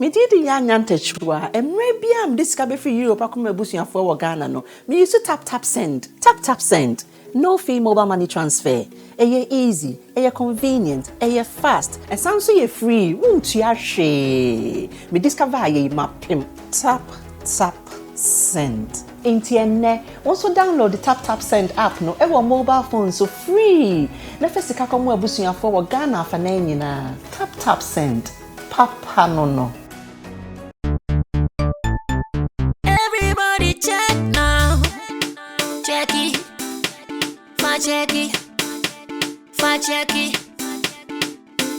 Me did the chua, and maybe I'm discovered for you, Pakuma Busia for Ghana. No, me used to tap send. Tap send. No fee mobile money transfer. Eye easy, convenient, fast, and sounds so free. Won't you share? Me discover ye mapim. Tap send. Intienne, also download the tap send app no ever mobile phone so free. Na first ka komo abusuya for Ghana fa na nyina. Tap send. Papa no. Everybody check now. Check it.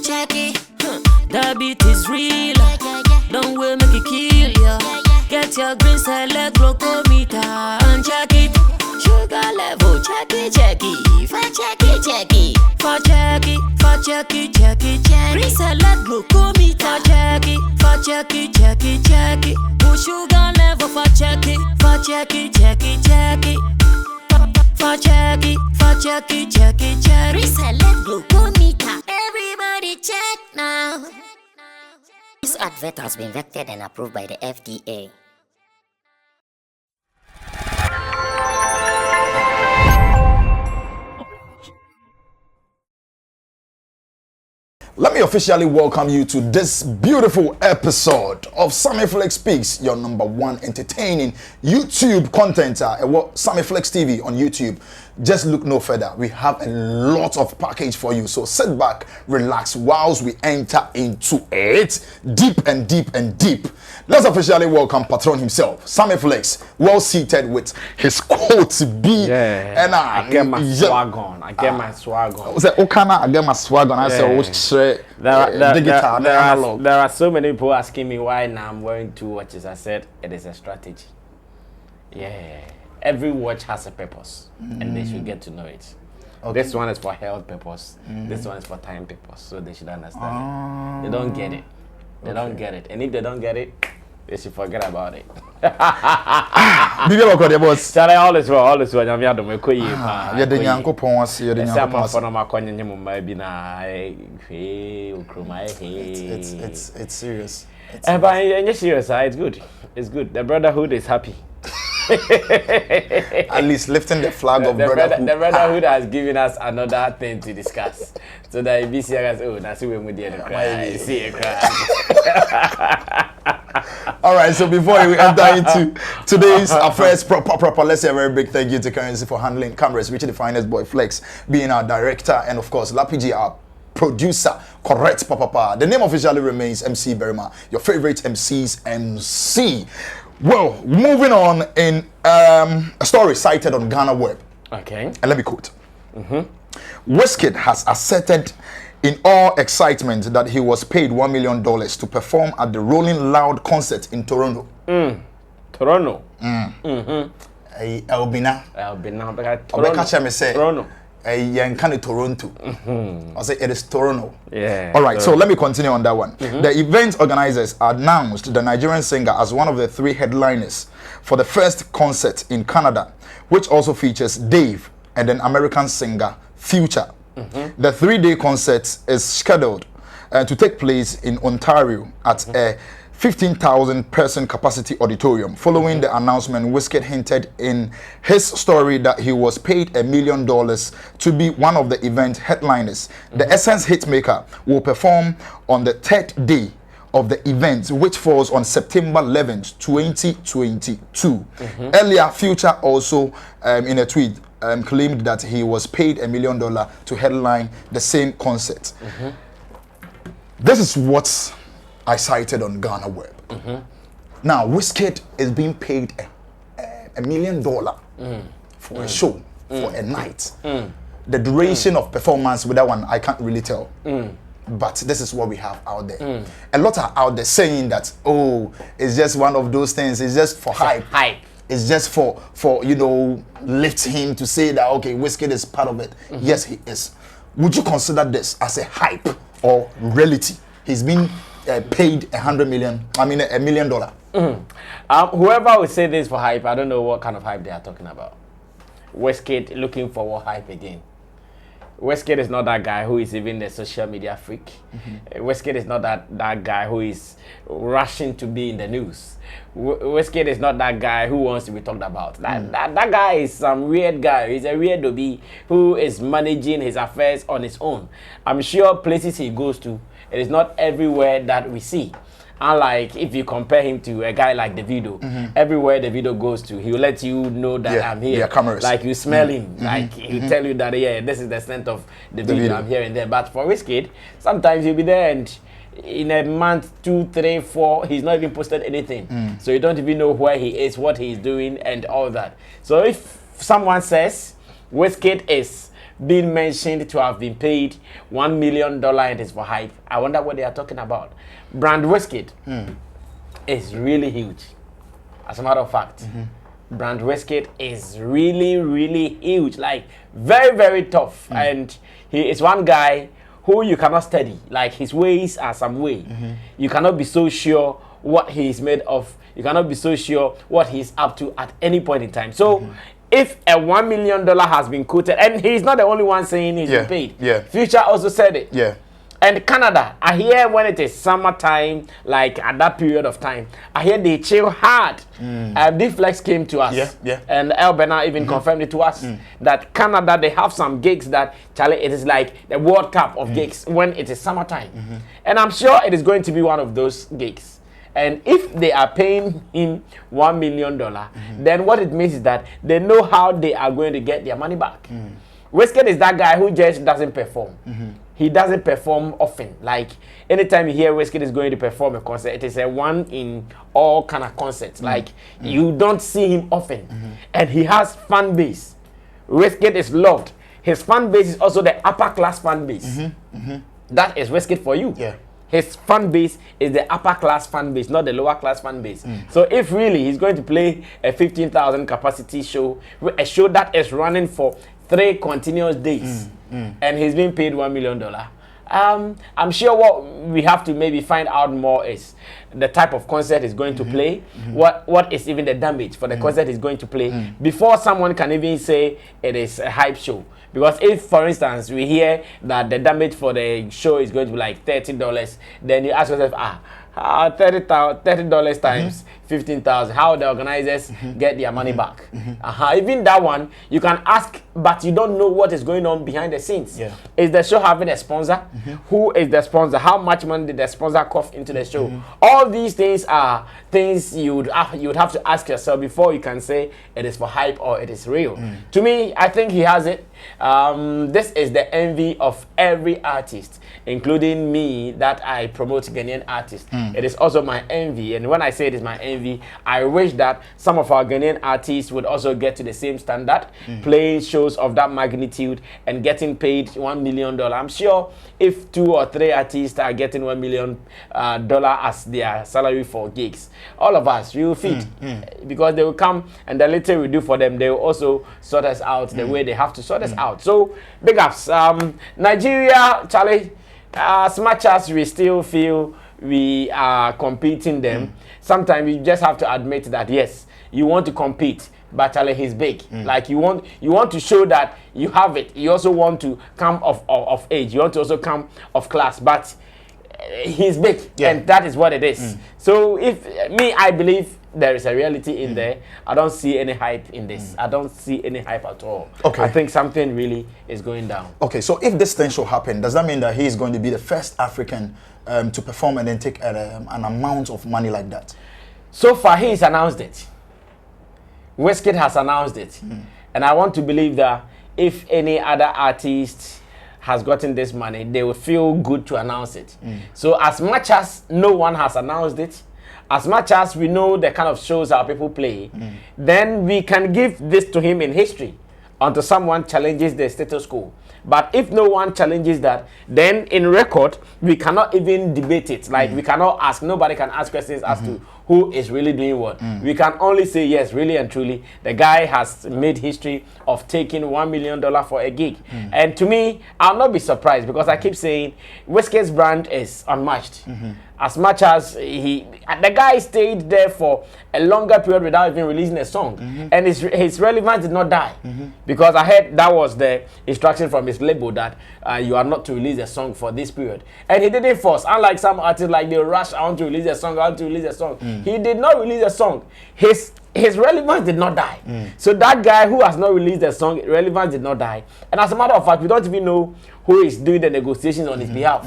Check it. The beat is real. Don't wait, make it kill ya. Get your green select glucometer and check it. Sugar level, check it. Check it. Green select glucometer. Check it. Put sugar level for check it. Check it. Reselect glucometer. Everybody check now. This advert has been vetted and approved by the FDA. Let me officially welcome you to this beautiful episode of Sammy Flex Speaks, your #1 entertaining YouTube content. Sammy Flex TV on YouTube. Just look no further. We have a lot of package for you. So sit back, relax whilst we enter into it deep. Let's officially welcome Patron himself, Sammy Flex, well seated with his coat B. Yeah, and I get my swag on. I get my swag on. I get my swag on. I said, there are so many people asking me why now I'm wearing 2 watches. I said it is a strategy. Yeah. Every watch has a purpose, and they should get to know it. Okay. This one is for health purpose. This one is for time purpose, so they should understand it. They don't get it. They don't get it. And if they don't get it, they should forget about it. Sorry, all is well. I'm here to make you. It's serious. But it's serious. It's good. It's good. The brotherhood is happy. At least lifting the flag of brotherhood. The brotherhood has given us another thing to discuss. So that if you see us, that's when we did cry. See a cry. All right, so before we enter into today's first proper, let's say a very big thank you to Currency for handling cameras, Richard the Finest Boy Flex being our director, and of course Lapigi, our producer. Correct, papa. The name officially remains MC Berima, your favorite MC's MC. Well, moving on in a story cited on Ghana Web. Okay. And let me quote. Wizkid has asserted in all excitement that he was paid $1 million to perform at the Rolling Loud concert in Toronto. Toronto. Albina. Toronto. Toronto. I'll say it is Toronto. Yeah. All right, so let me continue on that one. The event organizers announced the Nigerian singer as one of the 3 headliners for the first concert in Canada, which also features Dave and an American singer, Future. The 3-day concert is scheduled to take place in Ontario at a 15,000 person capacity auditorium. Following the announcement, Wizkid hinted in his story that he was paid $1 million to be one of the event headliners. The Essence hitmaker will perform on the 3rd day of the event, which falls on September 11th, 2022. Earlier, Future also, in a tweet, claimed that he was paid $1 million to headline the same concert. This is what I cited on Ghana Web. Now, Wizkid is being paid $1 million for a show, for a night. The duration of performance with that one, I can't really tell. But this is what we have out there. A lot are out there saying that, oh, it's just one of those things, it's just for hype. It's just for lift him to say that, okay, Wizkid is part of it. Yes, he is. Would you consider this as a hype or reality? He's been paid $1 million. Whoever would say this for hype, I don't know what kind of hype they are talking about. Wizkid looking for what hype again? Wizkid is not that guy who is even a social media freak. Wizkid is not that guy who is rushing to be in the news. Wizkid is not that guy who wants to be talked about. That guy is some weird guy. He's a weird doby who is managing his affairs on his own. I'm sure places he goes to, it is not everywhere that we see. Unlike if you compare him to a guy like Davido, everywhere Davido goes to, he'll let you know that I'm here. Cameras. Like you smell him, like he'll tell you that this is the scent of Davido. I'm here and there. But for Wizkid, sometimes he'll be there and in a month, 2, 3, 4, he's not even posted anything. So you don't even know where he is, what he's doing, and all that. So if someone says Wizkid is being mentioned to have been paid $1 million and it's for hype, I wonder what they are talking about. Brand Wizkid is really huge. As a matter of fact, Brand Wizkid is really, really huge. Like, very, very tough. And he is one guy who you cannot study. Like, his ways are some way. You cannot be so sure what he is made of. You cannot be so sure what he's up to at any point in time. So, if a $1 million has been quoted, and he's not the only one saying he's been paid. Future also said it. And Canada, I hear when it is summertime, like at that period of time, I hear they chill hard. Big Flex came to us, and El Bernard even confirmed it to us that Canada, they have some gigs that, Charlie, it is like the World Cup of gigs when it is summertime. And I'm sure it is going to be one of those gigs. And if they are paying him $1 million, then what it means is that they know how they are going to get their money back. Wizkid is that guy who just doesn't perform. He doesn't perform often. Like, anytime you hear Wizkid is going to perform a concert, it is a one in all kind of concerts. Like, you don't see him often. And he has fan base. Wizkid is loved. His fan base is also the upper class fan base. That is Wizkid for you. His fan base is the upper class fan base, not the lower class fan base. So if really he's going to play a 15,000 capacity show, a show that is running for 3 continuous days, and he's being paid $1 million, I'm sure what we have to maybe find out more is the type of concert he's going to play, what is even the damage for the concert he's going to play, before someone can even say it is a hype show. Because if, for instance, we hear that the damage for the show is going to be like $30, then you ask yourself, $30 times 15,000. How the organizers get their money back? Even that one, you can ask, but you don't know what is going on behind the scenes. Is the show having a sponsor? Who is the sponsor? How much money did the sponsor cough into the show? All these things are things you would have to ask yourself before you can say it is for hype or it is real. To me, I think he has it. This is the envy of every artist, including me, that I promote Ghanaian artists. It is also my envy, and when I say it is my envy, I wish that some of our Ghanaian artists would also get to the same standard, playing shows of that magnitude and getting paid $1 million. I'm sure if 2 or 3 artists are getting $1 million as their salary for gigs, all of us, we will feed, because they will come, and the little we do for them, they will also sort us out the way they have to sort us out. So big ups. Nigeria, Charlie, as much as we still feel we are competing them, sometimes you just have to admit that yes, you want to compete, but Charlie, he's big. Like, you want to show that you have it. You also want to come of age. You want to also come of class, but he's big, and that is what it is. So I believe there is a reality in there. I don't see any hype in this. I don't see any hype at all. I think something really is going down. So if this thing should happen, does that mean that he is going to be the first African to perform and then take an amount of money like that? So far, he's announced it. Wizkid has announced it. And I want to believe that if any other artist has gotten this money, they will feel good to announce it. So as much as no one has announced it, as much as we know the kind of shows our people play, then we can give this to him in history until someone challenges the status quo. But if no one challenges that, then in record, we cannot even debate it. Like, we cannot ask, nobody can ask questions as to who is really doing what. We can only say yes, really and truly, the guy has made history of taking $1 million for a gig. And to me, I'll not be surprised because I keep saying Wizkid's brand is unmatched. As much as the guy stayed there for a longer period without even releasing a song, and his relevance did not die, because I heard that was the instruction from his label that you are not to release a song for this period, and he didn't force. Unlike some artists, like they rush, I want to release a song, I want to release a song. He did not release a song. His relevance did not die. So that guy who has not released a song, relevance did not die. And as a matter of fact, we don't even know who is doing the negotiations on his behalf.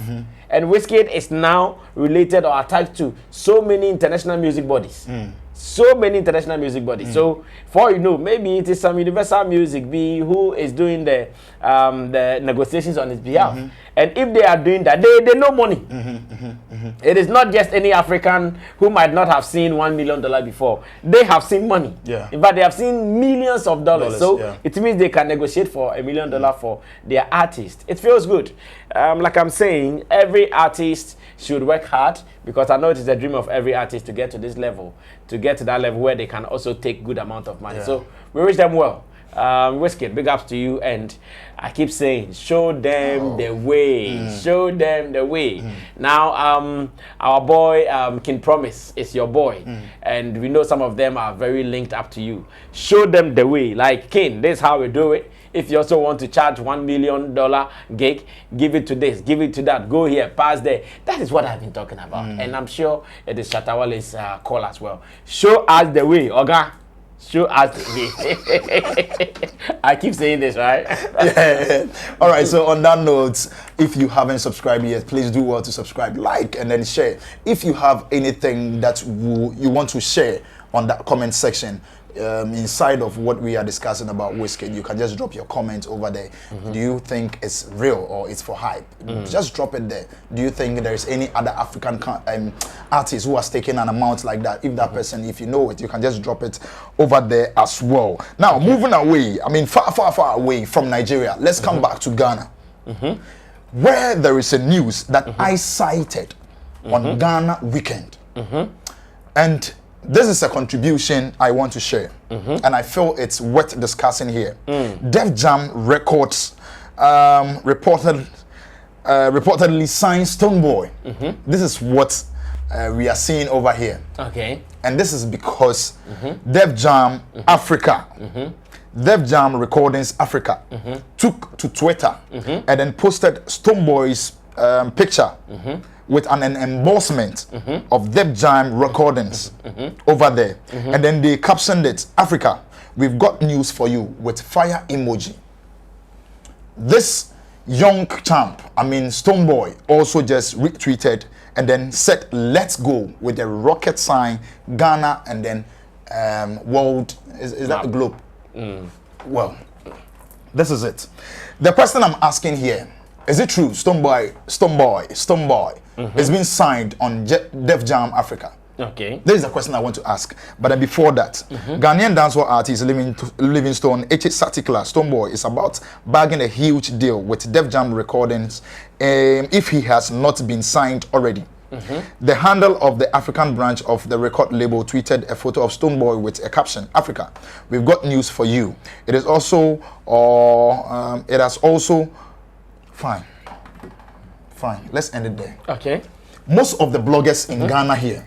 And Wizkid is now related or attached to so many international music bodies. So many international music bodies. So for you know, maybe it is some Universal Music B who is doing the negotiations on his behalf. And if they are doing that, they know money. It is not just any African who might not have seen $1 million before. They have seen money. In fact, they have seen millions of dollars. So it means they can negotiate for $1 million for their artist. It feels good. Like I'm saying, every artist should work hard, because I know it is a dream of every artist to get to this level, to get to that level where they can also take good amount of money. So we wish them well. Wizkid, big ups to you, and I keep saying, show them the way. Show them the way. Now, our boy King Promise is your boy, and we know some of them are very linked up to you. Show them the way. Like, King, this is how we do it. If you also want to charge $1 million gig, give it to this, give it to that, go here, pass there. That is what I've been talking about, and I'm sure it is Shatawale's call as well. Show us the way, Oga. Show us the way. I keep saying this, right? All right, so on that note, if you haven't subscribed yet, please do well to subscribe, like, and then share. If you have anything that you want to share on that comment section, inside of what we are discussing about Wizkid, you can just drop your comment over there. Do you think it's real or it's for hype? Just drop it there. Do you think there is any other African artist who has taken an amount like that? If that person, if you know it, you can just drop it over there as well. Now, moving away, I mean, far away from Nigeria, let's come back to Ghana, where there is a news that I cited on Ghana Weekend. And this is a contribution I want to share, and I feel it's worth discussing here. Def Jam Records reportedly signed Stonebwoy. This is what we are seeing over here. Okay. And this is because Def Jam Africa, Def Jam Recordings Africa, took to Twitter and then posted Stonebwoy's picture with an embossment of Def Jam Recordings over there. And then they captioned it, Africa, we've got news for you, with fire emoji. This young champ, I mean Stonebwoy, also just retweeted and then said, let's go, with a rocket sign, Ghana, and then world, is that the globe? Well, this is it. The question I'm asking here, is it true Stonebwoy is being signed on Def Jam Africa? Okay. There is a question I want to ask. But then before that, Ghanaian dancehall artist Livingstone H. Satikla Stonebwoy is about bagging a huge deal with Def Jam Recordings if he has not been signed already. The handle of the African branch of the record label tweeted a photo of Stonebwoy with a caption, Africa, we've got news for you. It is also, it has also, fine, let's end it there. Okay. Most of the bloggers in Ghana here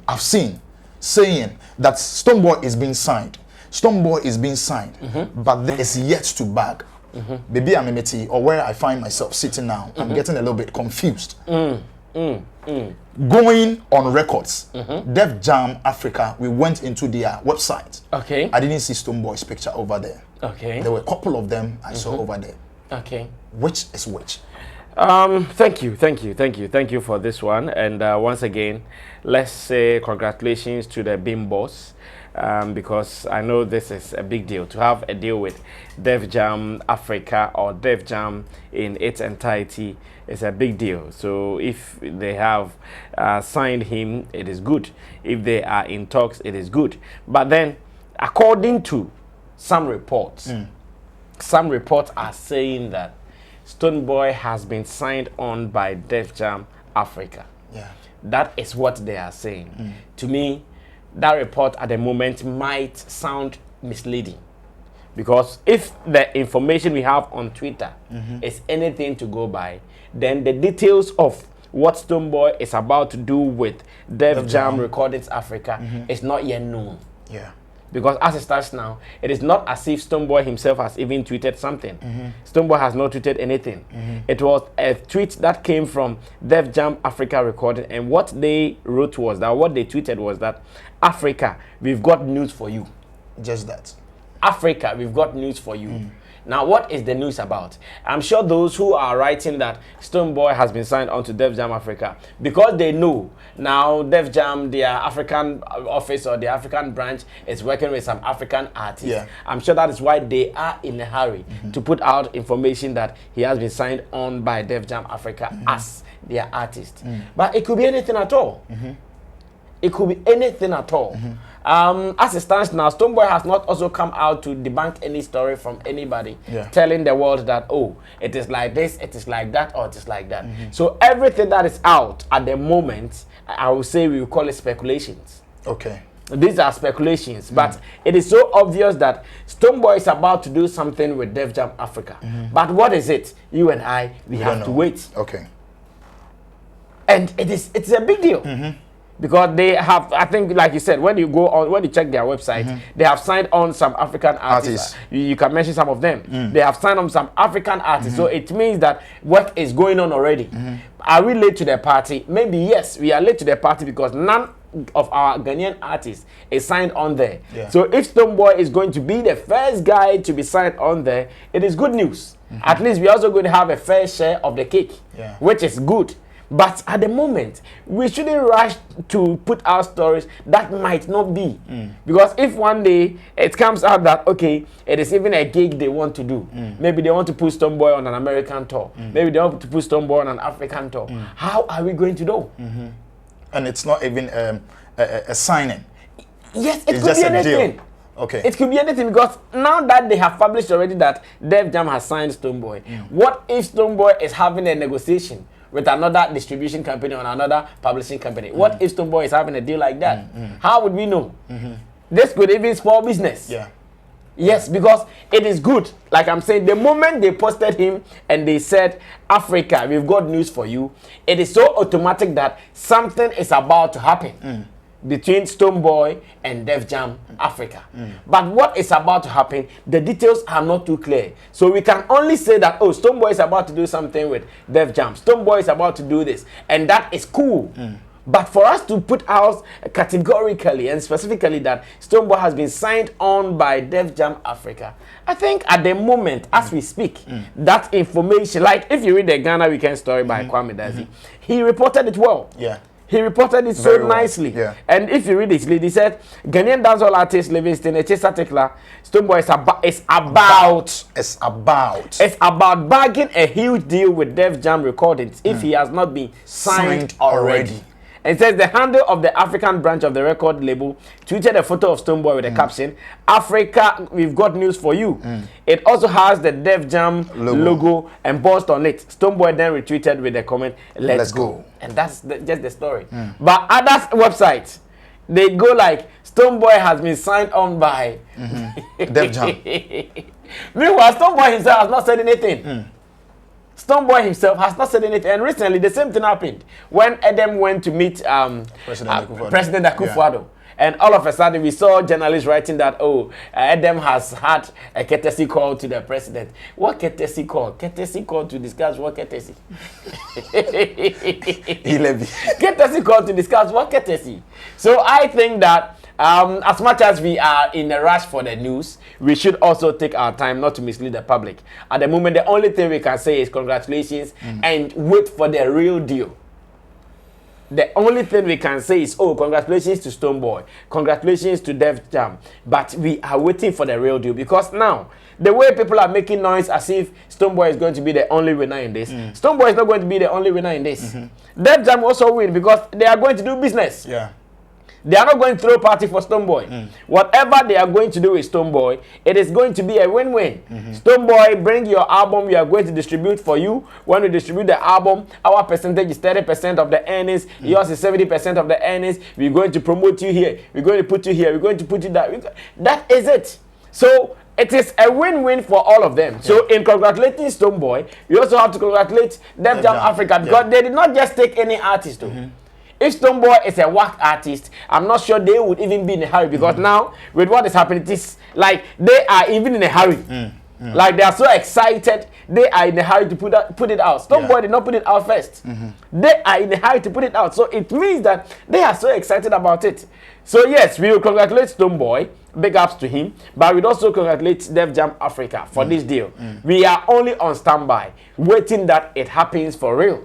I've seen saying that Stonebwoy is being signed. Stonebwoy is being signed, but there is yet to bag. Baby Amemeti, or where I find myself sitting now, I'm getting a little bit confused. Going on records, Def Jam Africa, we went into their website. Okay. I didn't see Stonebwoy's picture over there. Okay. There were a couple of them I saw over there. Okay. Which is which? Thank you for this one. And once again, let's say congratulations to the Beam Boss, because I know this is a big deal to have a deal with Def Jam Africa or Def Jam in its entirety. Is a big deal. So if they have signed him, it is good. If they are in talks, it is good. But then, according to some reports, some reports are saying that Stonebwoy has been signed on by Def Jam Africa. Yeah. That is what they are saying. To me, that report at the moment might sound misleading. Because if the information we have on Twitter is anything to go by, then the details of what Stonebwoy is about to do with Def Jam Recordings Africa is not yet known. Yeah. Because as it starts now, it is not as if Stonebwoy himself has even tweeted something. Stonebwoy has not tweeted anything. It was a tweet that came from Def Jam Africa Recording, and what they wrote was that, what they tweeted was that, Africa, we've got news for you. Just that. Africa, we've got news for you. Now, what is the news about? I'm sure those who are writing that Stonebwoy has been signed on to Def Jam Africa, because they know now Def Jam, their African office or the African branch, is working with some African artists. Yeah. I'm sure that is why they are in a hurry to put out information that he has been signed on by Def Jam Africa as their artist. But it could be anything at all. It could be anything at all. As it stands now, Stonebwoy has not also come out to debunk any story from anybody telling the world that, oh, it is like this, it is like that, or it is like that. So everything that is out at the moment, I would say we will call it speculations. Okay. These are speculations, but it is so obvious that Stonebwoy is about to do something with Def Jam Africa. But what is it? You and I, we have to wait. Okay. And it's a big deal. Because they have, I think, like you said, when you go on, when you check their website, they have signed on some African artists. You can mention some of them. They have signed on some African artists. So it means that work is going on already. Are we late to the party? Maybe yes, we are late to the party because none of our Ghanaian artists is signed on there. So if Stonebwoy is going to be the first guy to be signed on there, it is good news. At least we are also going to have a fair share of the cake, which is good. But at the moment, we shouldn't rush to put out stories that might not be. Because if one day it comes out that, okay, it is even a gig they want to do. Maybe they want to put Stonebwoy on an American tour. Maybe they want to put Stonebwoy on an African tour. How are we going to know? And it's not even a signing. Yes, it could be anything. Okay. It could be anything because now that they have published already that Def Jam has signed Stonebwoy, what if Stonebwoy is having a negotiation with another distribution company or another publishing company? What if Stonebwoy is having a deal like that? How would we know? This could even spoil business. Yes, because it is good. Like I'm saying, the moment they posted him and they said, Africa, we've got news for you, it is so automatic that something is about to happen between Stonebwoy and Def Jam Africa. But what is about to happen, the details are not too clear. So we can only say that, oh, Stonebwoy is about to do something with Def Jam. Stonebwoy is about to do this. And that is cool. But for us to put out categorically and specifically that Stonebwoy has been signed on by Def Jam Africa, I think at the moment, as we speak, that information, like if you read the Ghana Weekend story by Kwame Dazi, he reported it well. He reported it so nicely. And if you read it, he said, Ghanaian dancehall artist Livingston, it's particular, Stonebwoy is about bagging a huge deal with Def Jam Recordings if he has not been signed already. And it says the handle of the African branch of the record label tweeted a photo of Stonebwoy with a caption, Africa, we've got news for you. It also has the Def Jam logo embossed on it. Stonebwoy then retweeted with a comment, let's go. And that's just the story. But other websites, they go like, Stonebwoy has been signed on by Def Jam. Meanwhile, Stonebwoy himself has not said anything. Stonebwoy himself has not said anything. And recently, the same thing happened when Edem went to meet President Akufo-Addo. And all of a sudden, we saw journalists writing that, oh, Edem has had a courtesy call to the president. What courtesy call? Courtesy call to discuss what courtesy? Courtesy call to discuss what courtesy? So I think that as much as we are in a rush for the news, we should also take our time not to mislead the public. At the moment, the only thing we can say is congratulations and wait for the real deal. The only thing we can say is, oh, congratulations to Stonebwoy, congratulations to Def Jam, but we are waiting for the real deal because now, the way people are making noise as if Stonebwoy is going to be the only winner in this, Stonebwoy is not going to be the only winner in this. Def Jam also win because they are going to do business. They are not going to throw party for Stonebwoy. Whatever they are going to do with Stonebwoy, it is going to be a win-win. Stonebwoy, bring your album. We are going to distribute for you. When we distribute the album, our percentage is 30% of the earnings. Yours is 70% of the earnings. We're going to promote you here. We're going to put you here. We're going to put you there. That is it. So it is a win-win for all of them. So in congratulating Stonebwoy, you also have to congratulate Def Jam Africa, because they did not just take any artist. If Stonebwoy is a whack artist, I'm not sure they would even be in a hurry, because now with what is happening, it is like they are even in a hurry. Like they are so excited, they are in a hurry to put it out. Stonebwoy did not put it out first. They are in a hurry to put it out. So it means that they are so excited about it. So yes, we will congratulate Stonebwoy. Big ups to him. But we'd also congratulate Def Jam Africa for this deal. We are only on standby, waiting that it happens for real.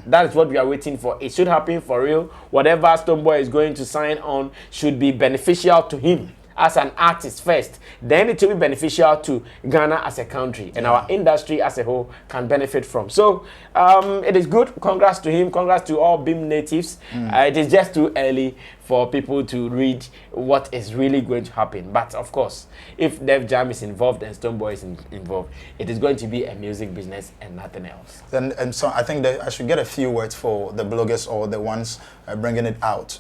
That is what we are waiting for. It should happen for real. Whatever Stonebwoy is going to sign on should be beneficial to him as an artist first, then it will be beneficial to Ghana as a country, and our industry as a whole can benefit from. So it is good. Congrats to him. Congrats to all BIM natives. It is just too early for people to read what is really going to happen. But of course, if Def Jam is involved and Stonebwoy is involved, it is going to be a music business and nothing else. And so I think that I should get a few words for the bloggers or the ones bringing it out.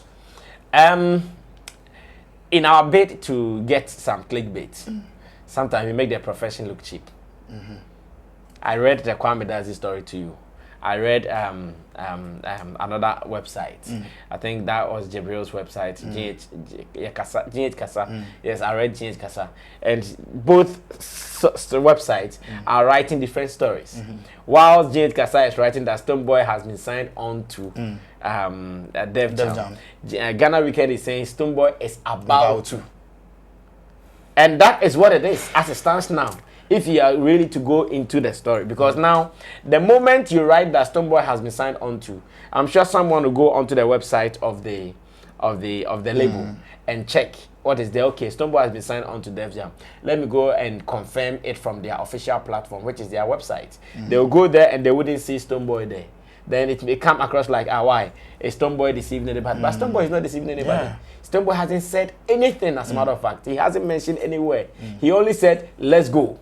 In our bid to get some clickbait, sometimes we make their profession look cheap. I read the Kwame Dazi story to you. I read another website. I think that was Jabrill's website, GH Kasa. Yes, I read GH Kasa. And both websites are writing different stories. While GH Kasa is writing that Stonebwoy has been signed on to Def Jam, Ghana Weekend is saying Stonebwoy is about to. And that is what it is as it stands now, if you are really to go into the story. Because now, the moment you write that Stonebwoy has been signed onto, I'm sure someone will go onto the website of the label and check what is there. Okay, Stonebwoy has been signed onto Def Jam. Let me go and confirm it from their official platform, which is their website. They will go there and they wouldn't see Stonebwoy there. Then it may come across like, why? Is Stonebwoy deceiving anybody? But Stonebwoy is not deceiving anybody. Stonebwoy hasn't said anything, as a matter of fact. He hasn't mentioned anywhere. He only said, let's go.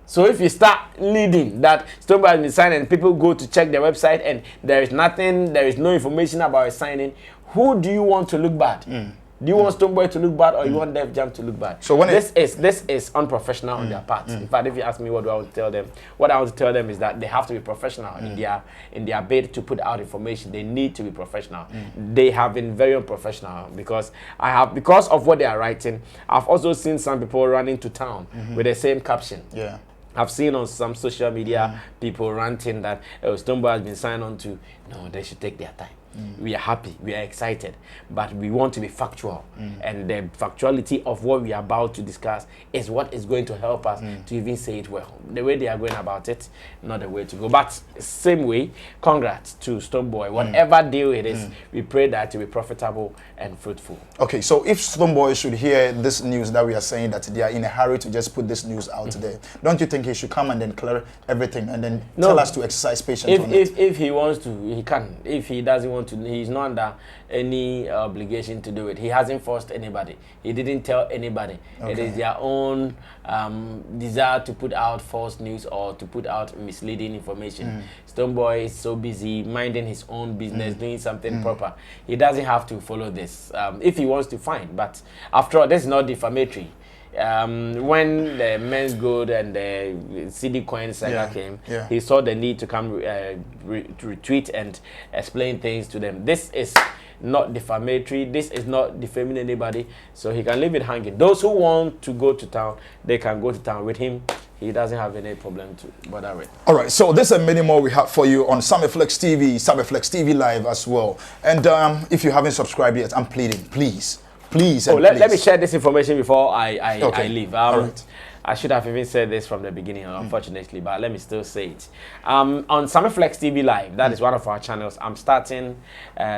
So if you start leading that Stonebwoy has been signed and people go to check their website and there is nothing, there is no information about his signing, who do you want to look bad? Do you want Stonebwoy to look bad, or you want Def Jam to look bad? So when this is unprofessional on their part. In fact, if you ask me what do I want to tell them, what I want to tell them is that they have to be professional in their bid to put out information. They need to be professional. They have been very unprofessional, because of what they are writing. I've also seen some people running to town with the same caption. I've seen on some social media people ranting that Stonebwoy has been signed on to. No, they should take their time. We are happy, we are excited, but we want to be factual. And the factuality of what we are about to discuss is what is going to help us to even say it well. The way they are going about it, not the way to go. But same way, congrats to Stonebwoy. Whatever deal it is, we pray that it will be profitable and fruitful. Okay, so if Stonebwoy should hear this news that we are saying that they are in a hurry to just put this news out there, don't you think he should come and then clear everything and then tell us to exercise patience on it? If he wants to, he can. If he doesn't want to, he's not under any obligation to do it. He hasn't forced anybody. He didn't tell anybody. It is their own desire to put out false news or to put out misleading information. Stonebwoy is so busy minding his own business, doing something proper. He doesn't have to follow this. If he wants to, fine. But after all, this is not defamatory. When the Men's Gold and the CD Coin saga came, he saw the need to come retweet and explain things to them. This is not defamatory. This is not defaming anybody, so he can leave it hanging. Those who want to go to town, they can go to town with him. He doesn't have any problem to bother with. All right, so this and many more we have for you on Sammy Flex TV, Sammy Flex TV Live as well. And if you haven't subscribed yet, I'm pleading, please. Please. Let me share this information before I leave. I should have even said this from the beginning, unfortunately, but let me still say it. On Sammy Flex TV Live, that is one of our channels, I'm starting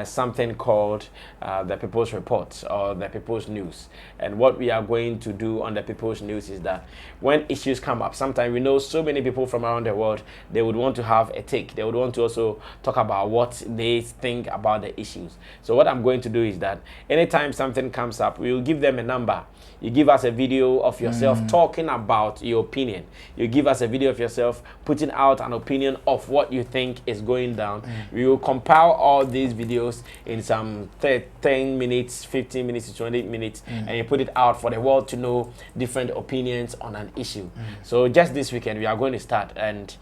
something called the People's Report or the People's News. And what we are going to do on the People's News is that when issues come up, sometimes we know so many people from around the world, they would want to have a take. They would want to also talk about what they think about the issues. So what I'm going to do is that anytime something comes up, we will give them a number. You give us a video of yourself talking about your opinion. You give us a video of yourself putting out an opinion of what you think is going down. We will compile all these videos in some 10 minutes, 15 minutes to 20 minutes, and you put it out for the world to know different opinions on an issue. So just this weekend, we are going to start, and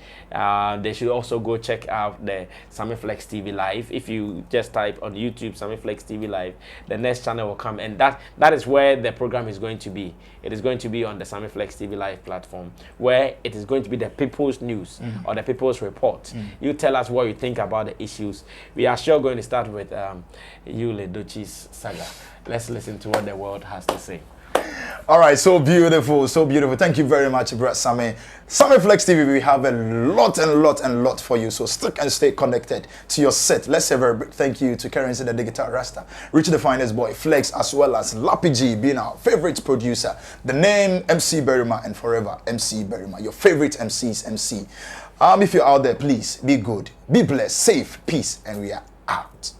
they should also go check out the Sammy Flex TV Live. If you just type on YouTube Sammy Flex TV Live, the next channel will come, and that is where the program is going to be. It is going to be on the Sammy Flex TV Live platform, where it is going to be the People's News or the People's Report. You tell us what you think about the issues. We are sure going to start with Yule Dochi's saga. Let's listen to what the world has to say. All right, so beautiful, so beautiful. Thank you very much, Brad Sammy. Sammy Flex TV, we have a lot for you, so stick and stay connected to your set. Let's say a very big thank you to Currency the Digital Rasta, Richie the Finest Boy, Flex, as well as Lappy G being our favorite producer. The name MC Berima and forever MC Berima, your favorite MC's MC. If you're out there, please be good, be blessed, safe, peace, and we are out.